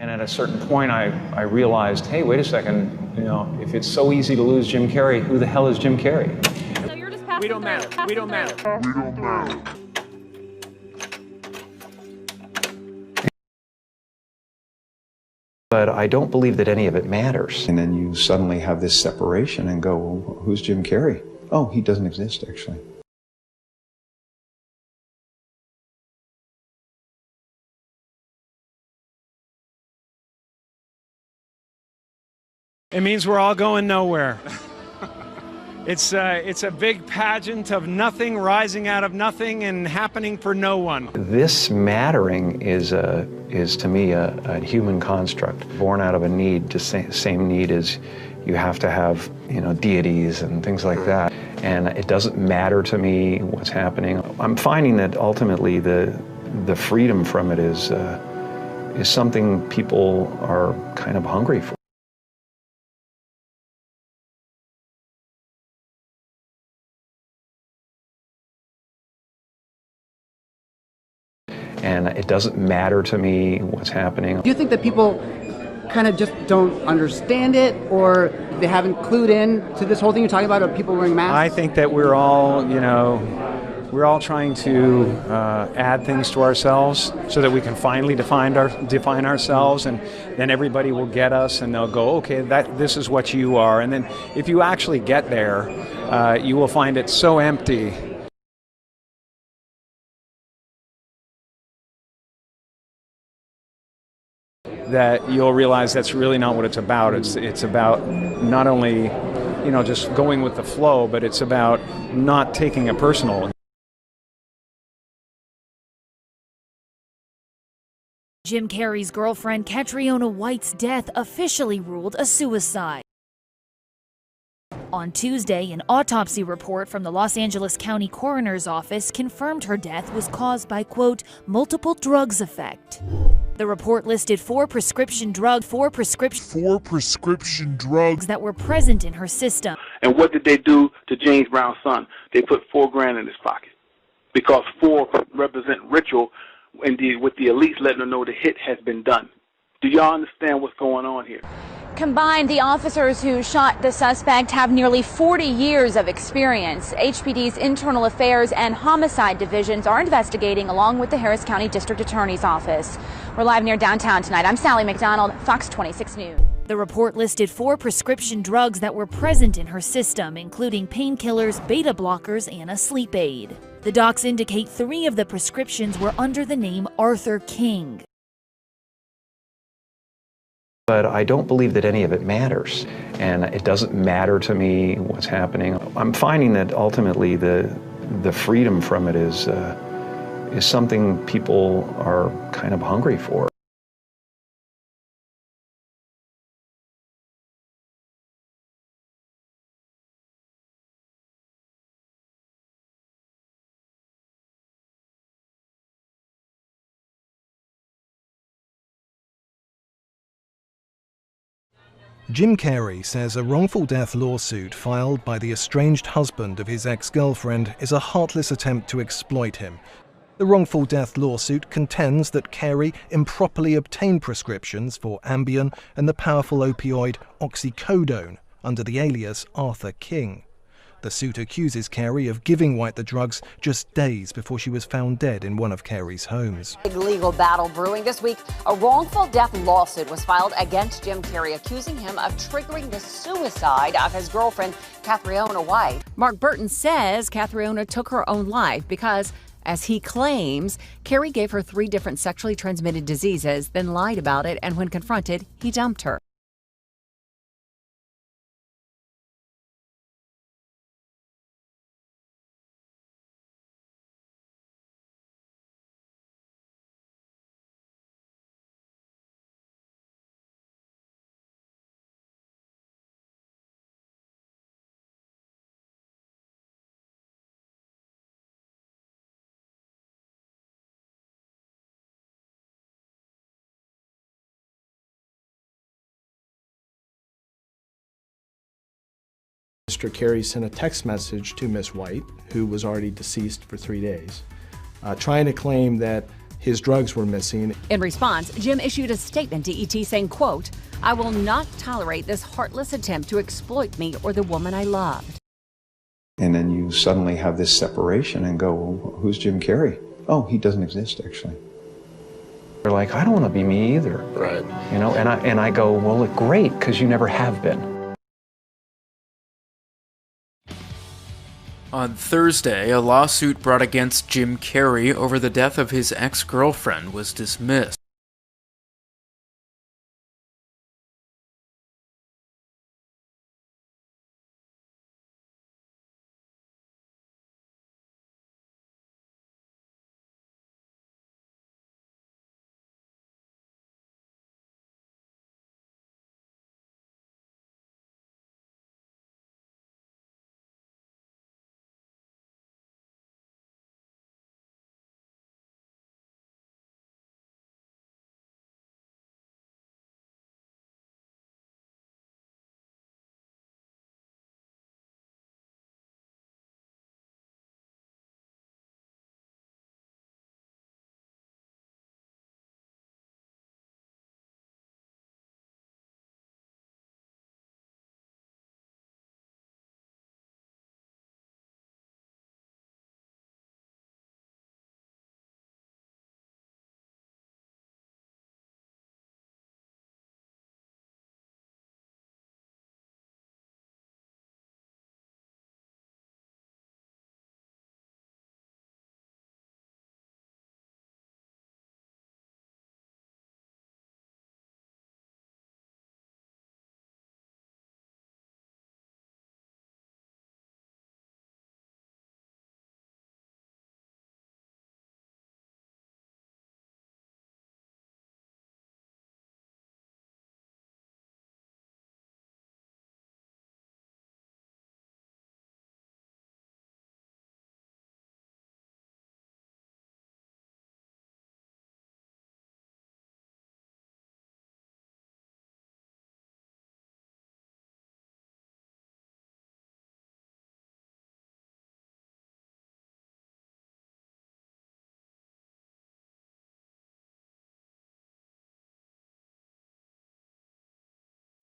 And at a certain point, I realized, hey, wait a second, you know, if it's so easy to lose Jim Carrey, who the hell is Jim Carrey? So you're just passing through. We don't matter. But I don't believe that any of it matters. And then you suddenly have this separation and go, well, who's Jim Carrey? Oh, he doesn't exist, actually. It means we're all going nowhere. It's a big pageant of nothing rising out of nothing and happening for no one. This mattering is to me a human construct, born out of a need, the same need as you have to have, you know, deities and things like that. And it doesn't matter to me what's happening. I'm finding that ultimately the freedom from it is something people are kind of hungry for. And it doesn't matter to me what's happening. Do you think that people kind of just don't understand it, or they haven't clued in to this whole thing you're talking about of people wearing masks? I think that we're all, you know, we're all trying to add things to ourselves so that we can finally define ourselves, and then everybody will get us and they'll go, okay, this is what you are. And then if you actually get there, you will find it so empty. That you'll realize that's really not what it's about. It's about not only, you know, just going with the flow, but it's about not taking it personal. Jim Carrey's girlfriend Catriona White's death officially ruled a suicide. On Tuesday, an autopsy report from the Los Angeles County Coroner's Office confirmed her death was caused by, quote, multiple drugs effect. The report listed four prescription drugs that were present in her system. And what did they do to James Brown's son? They put $4,000 in his pocket, because 4 represent ritual, indeed, with the elites letting them know the hit has been done. Do y'all understand what's going on here? Combined, the officers who shot the suspect have nearly 40 years of experience. HPD's Internal Affairs and Homicide Divisions are investigating, along with the Harris County District Attorney's Office. We're live near downtown tonight. I'm Sally McDonald, Fox 26 News. The report listed 4 prescription drugs that were present in her system, including painkillers, beta blockers, and a sleep aid. The docs indicate 3 of the prescriptions were under the name Arthur King. But I don't believe that any of it matters. And it doesn't matter to me what's happening. I'm finding that ultimately the freedom from it is something people are kind of hungry for. Jim Carrey says a wrongful death lawsuit filed by the estranged husband of his ex-girlfriend is a heartless attempt to exploit him. The wrongful death lawsuit contends that Carrey improperly obtained prescriptions for Ambien and the powerful opioid oxycodone under the alias Arthur King. The suit accuses Carrey of giving White the drugs just days before she was found dead in one of Carrey's homes. Big legal battle brewing this week. A wrongful death lawsuit was filed against Jim Carrey, accusing him of triggering the suicide of his girlfriend, Catriona White. Mark Burton says Catriona took her own life because, as he claims, Carrey gave her 3 different sexually transmitted diseases, then lied about it, and when confronted, he dumped her. Mr. Carrey sent a text message to Miss White, who was already deceased for 3 days, trying to claim that his drugs were missing. In response, Jim issued a statement to ET saying, quote, "I will not tolerate this heartless attempt to exploit me or the woman I loved." And then you suddenly have this separation and go, well, who's Jim Carrey? Oh, he doesn't exist, actually. They're like, I don't want to be me either. Right. You know, and I go, well, look, great, because you never have been. On Thursday, a lawsuit brought against Jim Carrey over the death of his ex-girlfriend was dismissed.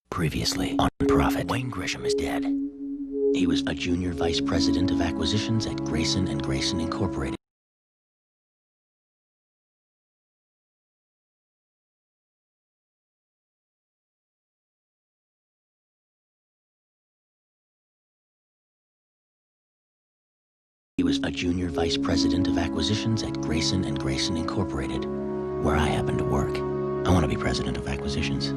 Previously on Profit, Wayne Gresham is dead. He was a junior vice president of acquisitions at Grayson & Grayson Incorporated. He was a junior vice president of acquisitions at Grayson & Grayson Incorporated, where I happen to work. I want to be president of acquisitions.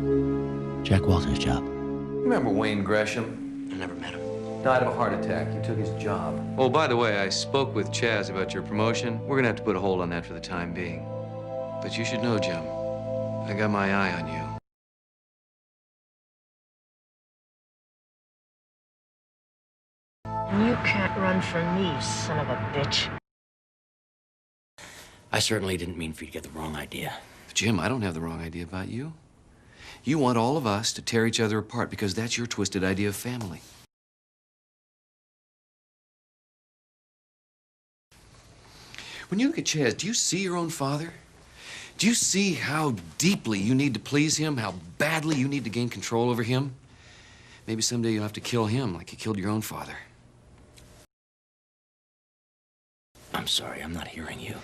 Jack Walter's job. Remember Wayne Gresham? I never met him. Died of a heart attack. You took his job. Oh, by the way, I spoke with Chaz about your promotion. We're gonna have to put a hold on that for the time being. But you should know, Jim, I got my eye on you. You can't run from me, son of a bitch. I certainly didn't mean for you to get the wrong idea. Jim, I don't have the wrong idea about you. You want all of us to tear each other apart because that's your twisted idea of family. When you look at Chaz, do you see your own father? Do you see how deeply you need to please him, how badly you need to gain control over him? Maybe someday you'll have to kill him like you killed your own father. I'm sorry, I'm not hearing you.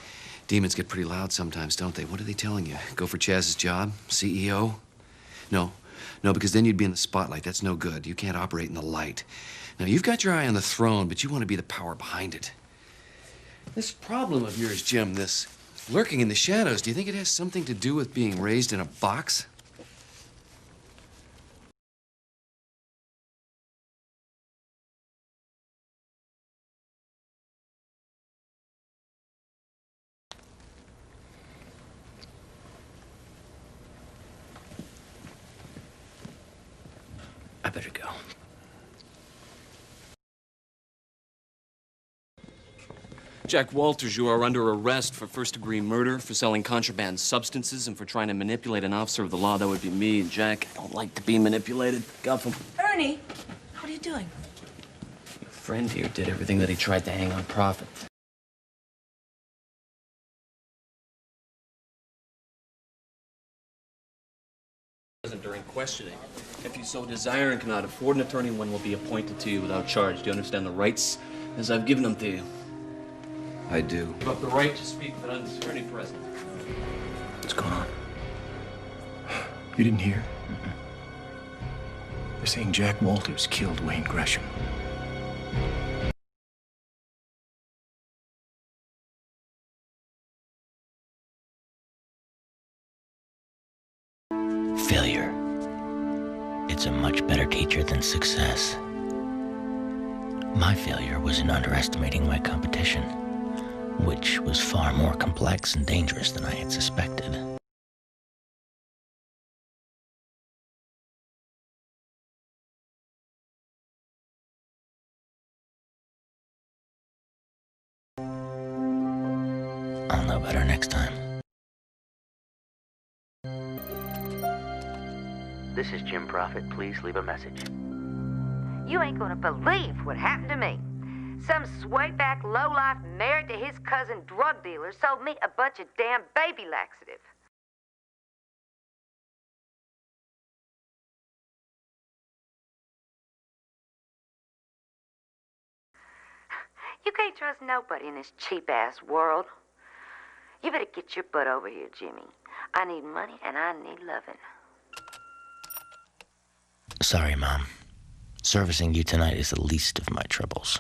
Demons get pretty loud sometimes, don't they? What are they telling you? Go for Chaz's job? CEO? No, because then you'd be in the spotlight. That's no good. You can't operate in the light. Now, you've got your eye on the throne, but you want to be the power behind it. This problem of yours, Jim, this lurking in the shadows, do you think it has something to do with being raised in a box? I better go. Jack Walters, you are under arrest for first-degree murder, for selling contraband substances, and for trying to manipulate an officer of the law. That would be me. Jack, I don't like to be manipulated. Guff him. Ernie, what are you doing? Your friend here did everything that he tried to hang on Prophet. questioning. If you so desire and cannot afford an attorney, one will be appointed to you without charge. Do you understand the rights as I've given them to you? I do. You have the right to speak without an attorney present. What's going on? You didn't hear? They're saying Jack Walters killed Wayne Gresham. Failure. It's a much better teacher than success. My failure was in underestimating my competition, which was far more complex and dangerous than I had suspected. I'll know better next time. This is Jim Prophet. Please leave a message. You ain't gonna believe what happened to me. Some swayback lowlife married to his cousin drug dealer sold me a bunch of damn baby laxative. You can't trust nobody in this cheap-ass world. You better get your butt over here, Jimmy. I need money and I need loving. Sorry, Mom. Servicing you tonight is the least of my troubles.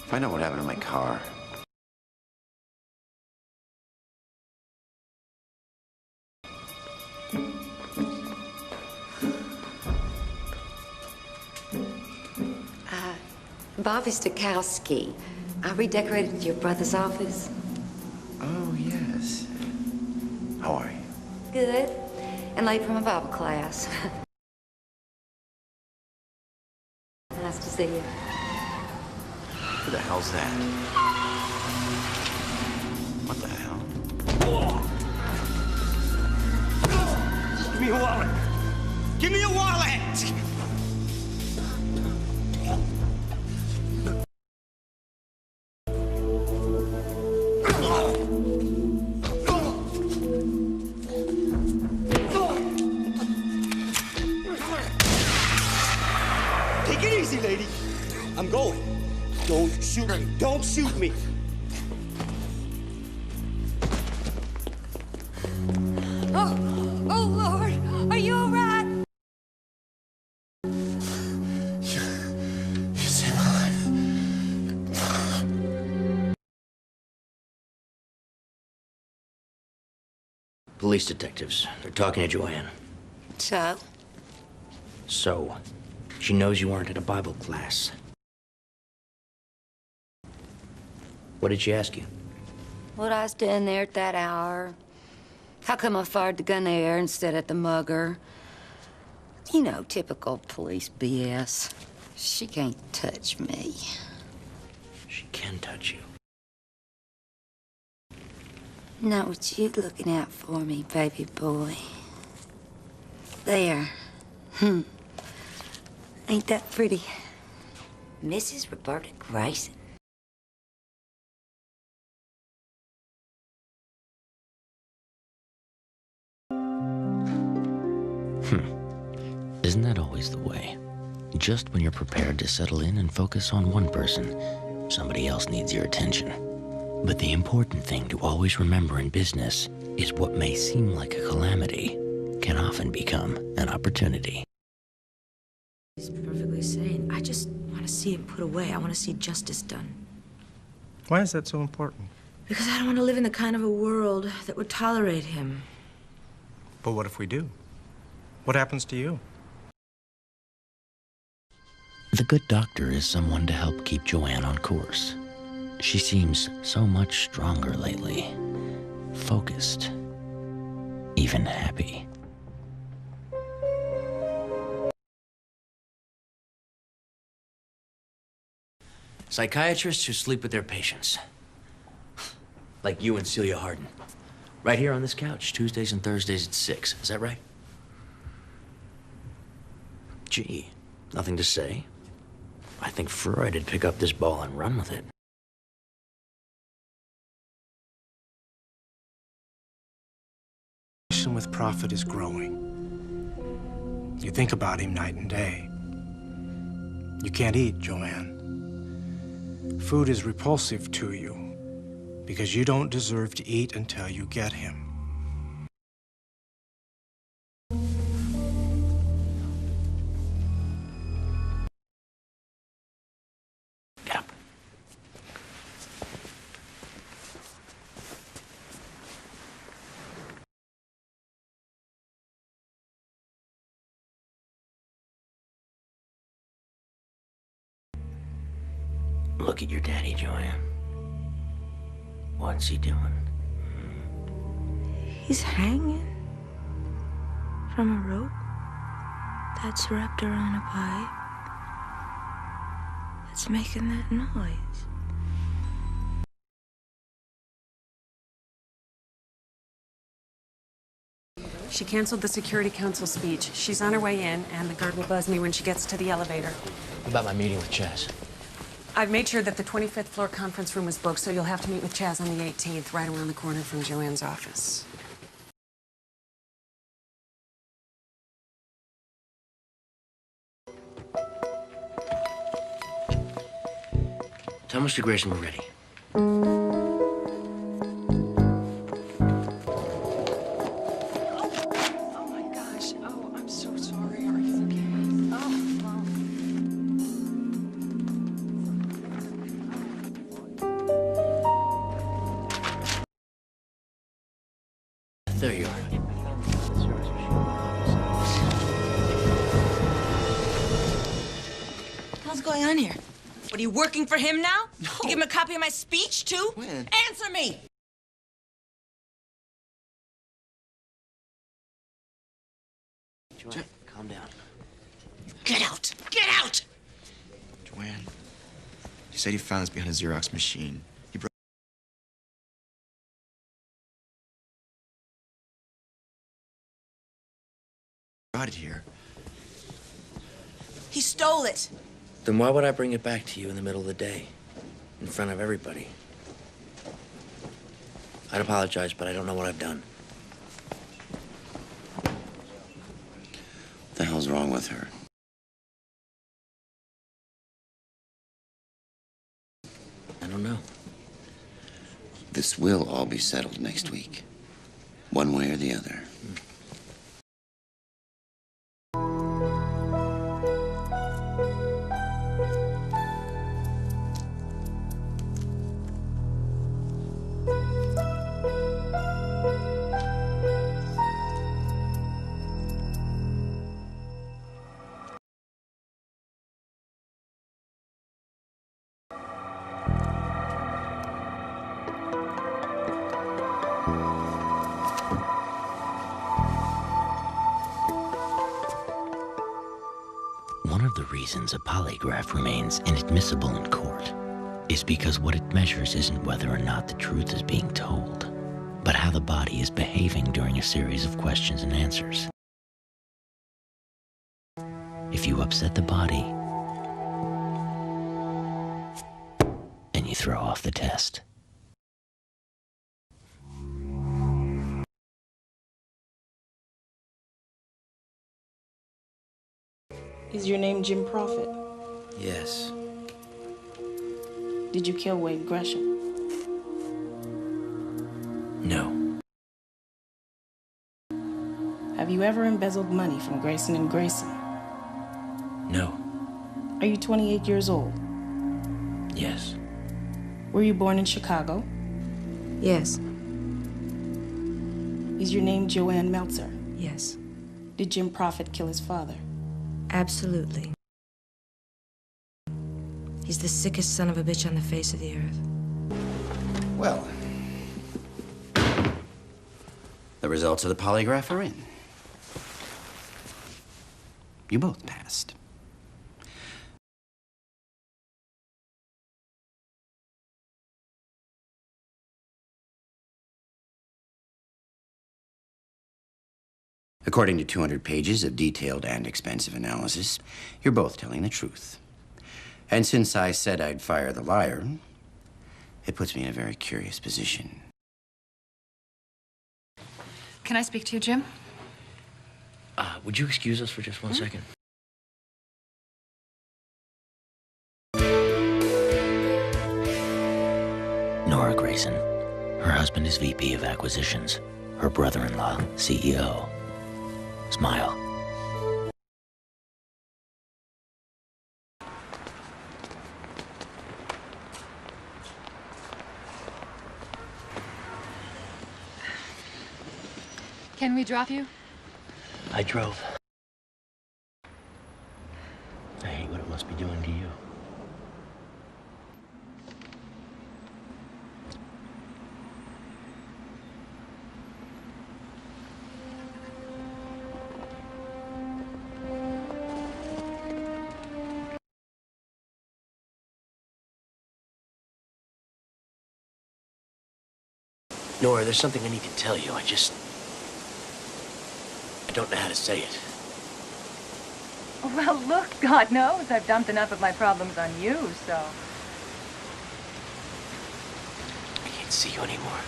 Find out what happened to my car. Bobby Stokowski. I redecorated your brother's office. Oh, yes. How are you? Good. And late from a Bible class. Nice to see you. Who the hell's that? What the hell? Give me your wallet! Give me your wallet! Take it easy, lady. I'm going. Don't shoot me. Don't shoot me. Oh, Lord. Are you all right? Police detectives. They're talking to Joanne. So, she knows you weren't at a Bible class. What did she ask you? What I was doing there at that hour. How come I fired the gun there instead of the mugger? You know, typical police BS. She can't touch me. She can touch you. Not what you looking out for me, baby boy. There. Ain't that pretty? Mrs. Roberta Grayson. Isn't that always the way? Just when you're prepared to settle in and focus on one person, somebody else needs your attention. But the important thing to always remember in business is what may seem like a calamity can often become an opportunity. He's perfectly sane. I just want to see him put away. I want to see justice done. Why is that so important? Because I don't want to live in the kind of a world that would tolerate him. But what if we do? What happens to you? The good doctor is someone to help keep Joanne on course. She seems so much stronger lately. Focused. Even happy. Psychiatrists who sleep with their patients. Like you and Celia Harden. Right here on this couch, Tuesdays and Thursdays at 6. Is that right? Gee, nothing to say? I think Freud would pick up this ball and run with it. With Prophet is growing. You think about him night and day. You can't eat, Joanne. Food is repulsive to you because you don't deserve to eat until you get him. Look at your daddy, Joanne. What's he doing? He's hanging from a rope that's wrapped around a pipe that's making that noise. She canceled the Security Council speech. She's on her way in, and the guard will buzz me when she gets to the elevator. What about my meeting with Chaz? I've made sure that the 25th floor conference room is booked, so you'll have to meet with Chaz on the 18th, right around the corner from Joanne's office. Tell Mr. Grayson we're ready. There you are. What's going on here? What, are you working for him now? No. You give him a copy of my speech, too? When? Answer me! Joanne, calm down. Get out! Get out! Joanne, you said you found this behind a Xerox machine. You brought it here. He stole it. Then why would I bring it back to you in the middle of the day, in front of everybody? I'd apologize, but I don't know what I've done. What the hell's wrong with her? I don't know. This will all be settled next week, one way or the other. One of the reasons a polygraph remains inadmissible in court is because what it measures isn't whether or not the truth is being told, but how the body is behaving during a series of questions and answers. If you upset the body, and you throw off the test. Is your name Jim Prophet? Yes. Did you kill Wade Gresham? No. Have you ever embezzled money from Grayson and Grayson? No. Are you 28 years old? Yes. Were you born in Chicago? Yes. Is your name Joanne Meltzer? Yes. Did Jim Prophet kill his father? Absolutely. He's the sickest son of a bitch on the face of the earth. Well, the results of the polygraph are in. You both passed. According to 200 pages of detailed and expensive analysis, you're both telling the truth. And since I said I'd fire the liar, it puts me in a very curious position. Can I speak to you, Jim? Would you excuse us for just one second? Nora Grayson. Her husband is VP of Acquisitions. Her brother-in-law, CEO. Smile. Can we drop you? I drove. I hate what it must be doing to you. Nora, there's something I need to tell you. I don't know how to say it. Well, look, God knows I've dumped enough of my problems on you, so... I can't see you anymore.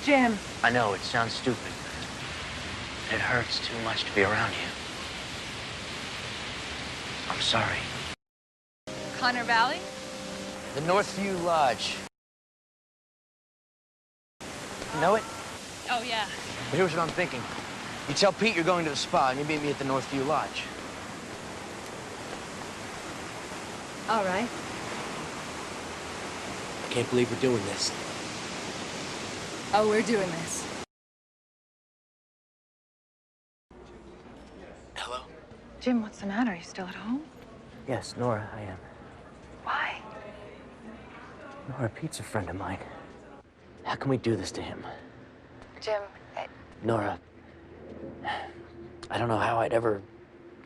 Jim. I know, it sounds stupid. It hurts too much to be around you. I'm sorry. Connor Valley? The Northview Lodge. You know it? Oh, yeah. But here's what I'm thinking. You tell Pete you're going to the spa, and you meet me at the Northview Lodge. All right. I can't believe we're doing this. Oh, we're doing this. Hello? Jim, what's the matter? Are you still at home? Yes, Nora, I am. Why? Nora, Pete's a friend of mine. How can we do this to him? Jim, Nora, I don't know how I'd ever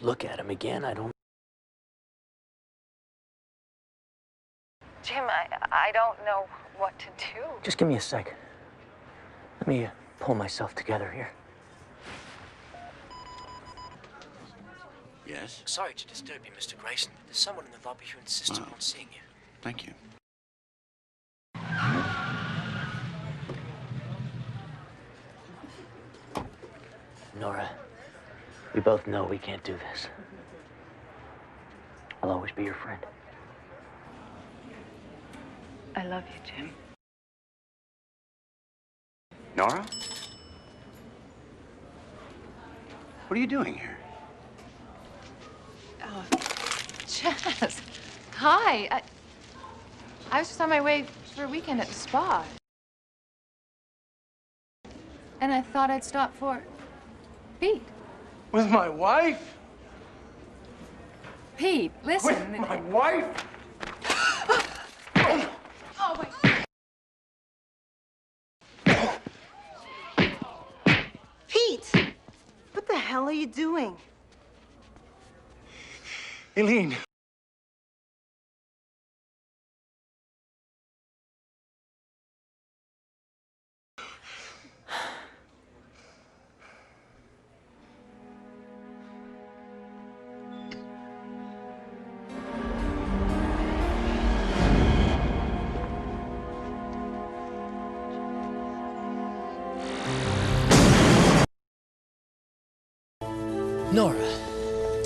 look at him again. Jim, I don't know what to do. Just give me a sec. Let me pull myself together here. Yes? Sorry to disturb you, Mr. Grayson, but there's someone in the lobby who insists upon seeing you. Thank you. Nora, we both know we can't do this. I'll always be your friend. I love you, Jim. Nora? What are you doing here? Oh, Chaz. Hi. I was just on my way for a weekend at the spa. And I thought I'd stop for Pete. With my wife? Pete, listen. With my wife? Oh, wait. Pete! What the hell are you doing? Eileen. Nora.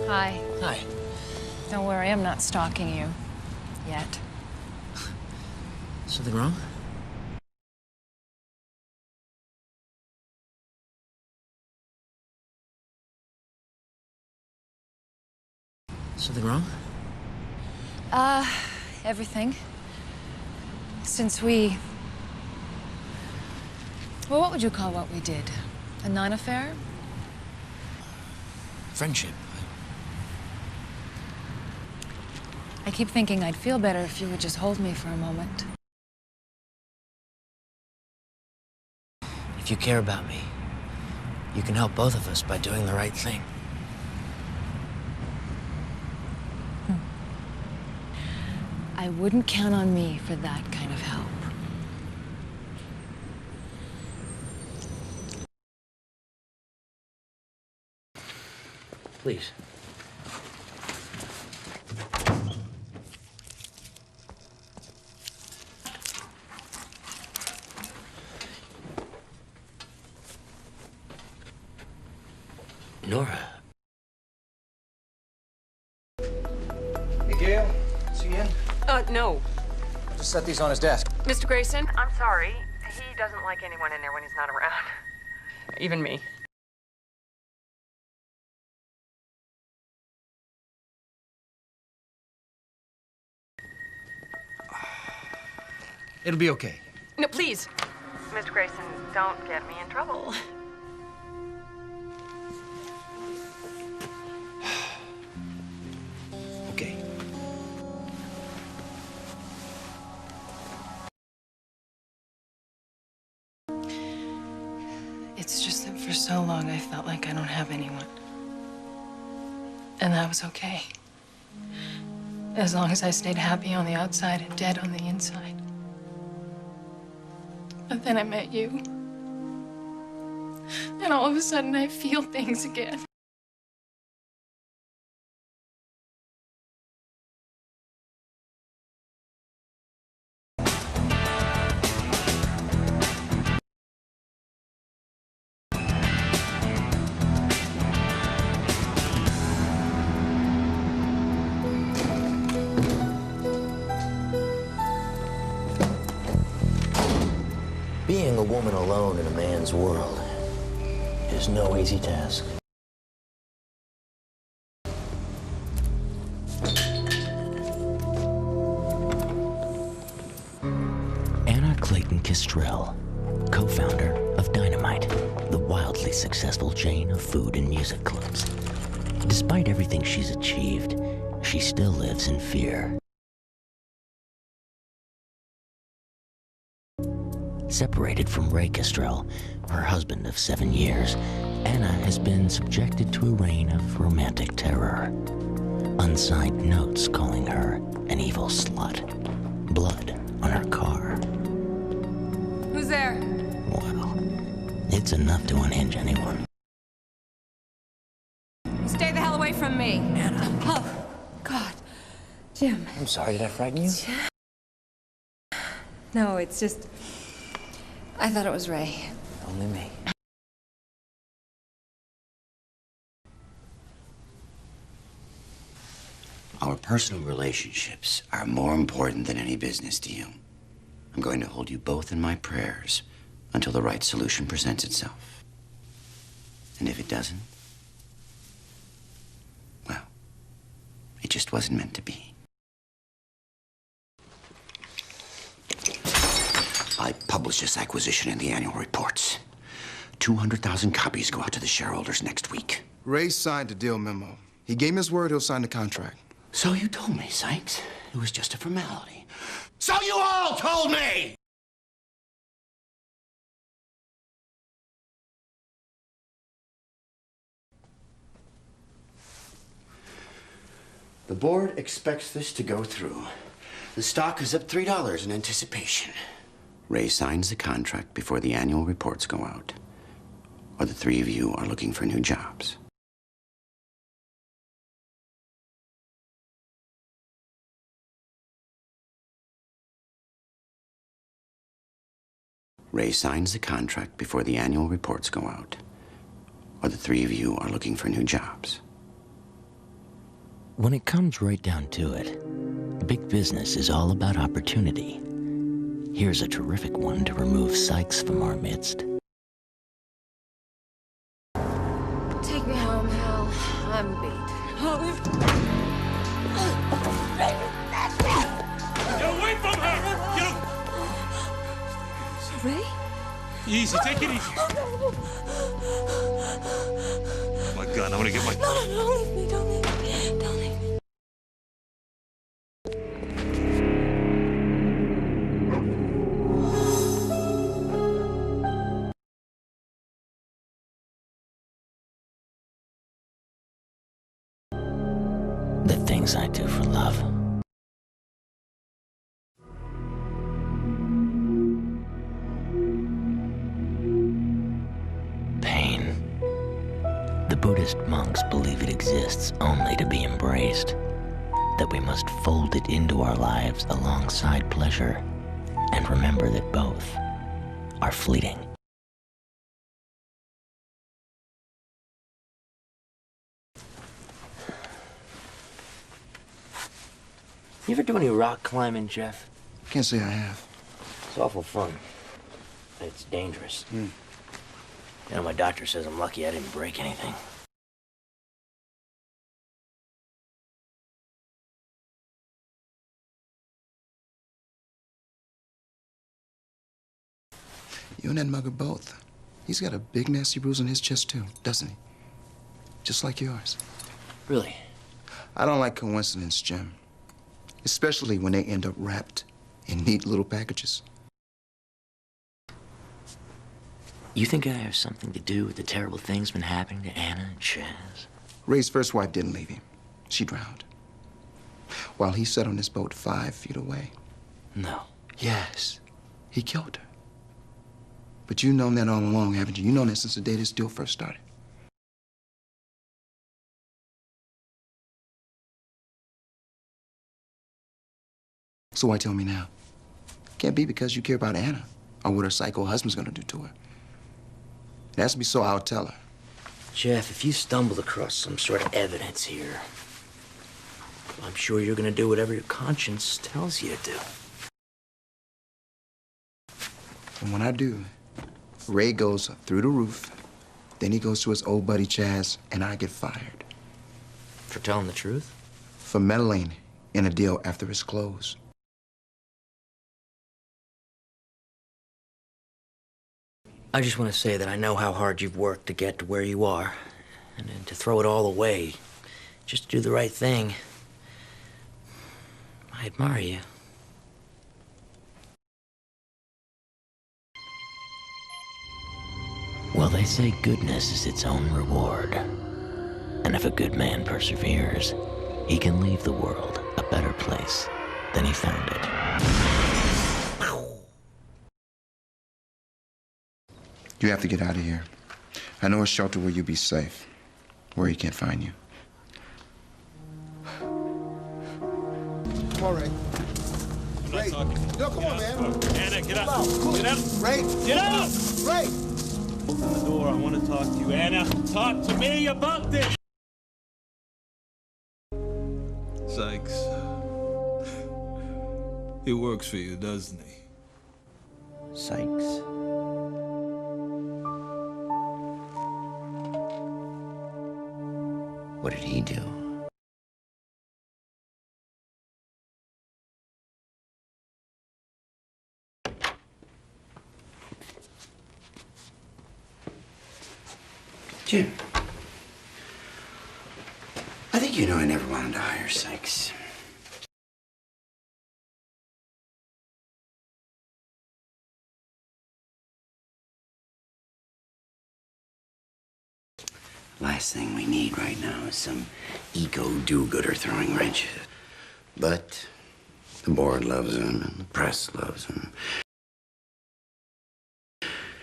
Hi. Hi. Don't worry, I'm not stalking you. Yet. Something wrong? Something wrong? Everything. Since we... Well, what would you call what we did? A non-affair? Friendship. I keep thinking I'd feel better if you would just hold me for a moment. If you care about me, you can help both of us by doing the right thing. I wouldn't count on me for that kind of help. Please. Nora. Hey, Gail. Is he in? No. Just set these on his desk. Mr. Grayson? I'm sorry. He doesn't like anyone in there when he's not around. Even me. It'll be okay. No, please. Mr. Grayson, don't get me in trouble. Okay. It's just that for so long I felt like I don't have anyone. And that was okay. As long as I stayed happy on the outside and dead on the inside. But then I met you. And all of a sudden I feel things again. Being a woman alone in a man's world is no easy task. Anna Clayton Kestrel, co-founder of Dynamite, the wildly successful chain of food and music clubs. Despite everything she's achieved, she still lives in fear. Separated from Ray Kestrel, her husband of 7 years, Anna has been subjected to a reign of romantic terror. Unsigned notes calling her an evil slut. Blood on her car. Who's there? Well, it's enough to unhinge anyone. Stay the hell away from me. Anna. Oh, God. Jim. I'm sorry, did I frighten you? No, it's just... I thought it was Ray. Only me. Our personal relationships are more important than any business deal. I'm going to hold you both in my prayers until the right solution presents itself. And if it doesn't, well, it just wasn't meant to be. I publish this acquisition in the annual reports. 200,000 copies go out to the shareholders next week. Ray signed the deal memo. He gave me his word he'll sign the contract. So you told me, Sykes. It was just a formality. So you all told me! The board expects this to go through. The stock is up $3 in anticipation. Ray signs the contract before the annual reports go out, or the three of you are looking for new jobs. Ray signs the contract before the annual reports go out, or the three of you are looking for new jobs. When it comes right down to it, big business is all about opportunity. Here's a terrific one to remove Sykes from our midst. Take me home, Hal. I'm beat. Get away from her! Ray? Easy, take it easy. My God, I'm gonna get my... No, don't leave me, don't leave me. Don't leave me. The things I do for love. Pain. The Buddhist monks believe it exists only to be embraced, that we must fold it into our lives alongside pleasure, and remember that both are fleeting. You ever do any rock climbing, Jeff? Can't say I have. It's awful fun. It's dangerous. You know, my doctor says I'm lucky I didn't break anything. You and that mugger both. He's got a big nasty bruise on his chest too, doesn't he? Just like yours. Really? I don't like coincidence, Jim. Especially when they end up wrapped in neat little packages. You think I have something to do with the terrible things been happening to Anna and Chaz? Ray's first wife didn't leave him. She drowned. While he sat on this boat 5 feet away. No. Yes. He killed her. But you've known that all along, haven't you? You've known that since the day this deal first started. So why tell me now? Can't be because you care about Anna or what her psycho husband's gonna do to her. It has to be so I'll tell her. Jeff, if you stumbled across some sort of evidence here, I'm sure you're gonna do whatever your conscience tells you to do. And when I do, Ray goes through the roof, then he goes to his old buddy Chaz, and I get fired. For telling the truth? For meddling in a deal after it's closed. I just want to say that I know how hard you've worked to get to where you are. And then to throw it all away, just to do the right thing. I admire you. Well, they say goodness is its own reward. And if a good man perseveres, he can leave the world a better place than he found it. You have to get out of here. I know a shelter where you'll be safe, where he can't find you. Come on, Ray. Ray. No, come on, man. Anna, get up. Get up. Ray. Get up. Ray. Open the door. I want to talk to you. Anna, talk to me about this. Sykes. He works for you, doesn't he? Sykes? What did he do? Jim, I think you know I never wanted to hire Sykes. Last thing we need right now is some eco do-gooder throwing wrenches. But the board loves him and the press loves him.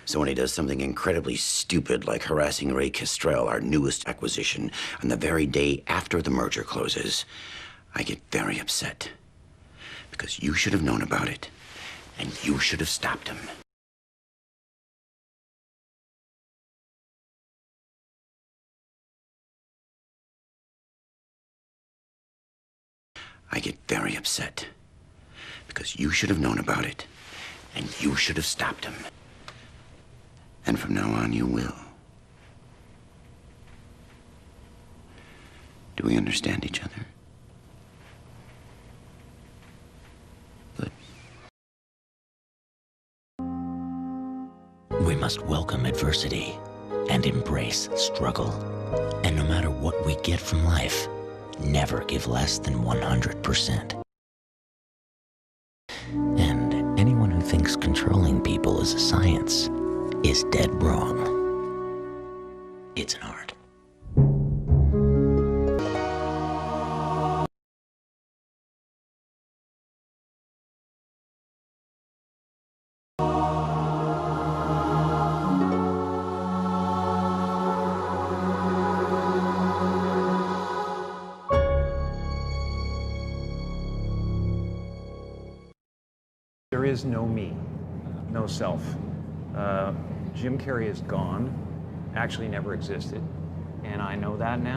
So when he does something incredibly stupid like harassing Ray Kestrel, our newest acquisition, on the very day after the merger closes, I get very upset. Because you should have known about it, and you should have stopped him. I get very upset. Because you should have known about it, and you should have stopped him. And from now on, you will. Do we understand each other? Good. We must welcome adversity and embrace struggle. And no matter what we get from life, never give less than 100%. And anyone who thinks controlling people is a science is dead wrong. It's an art. There is no me, no self. Jim Carrey is gone, actually never existed, and I know that now.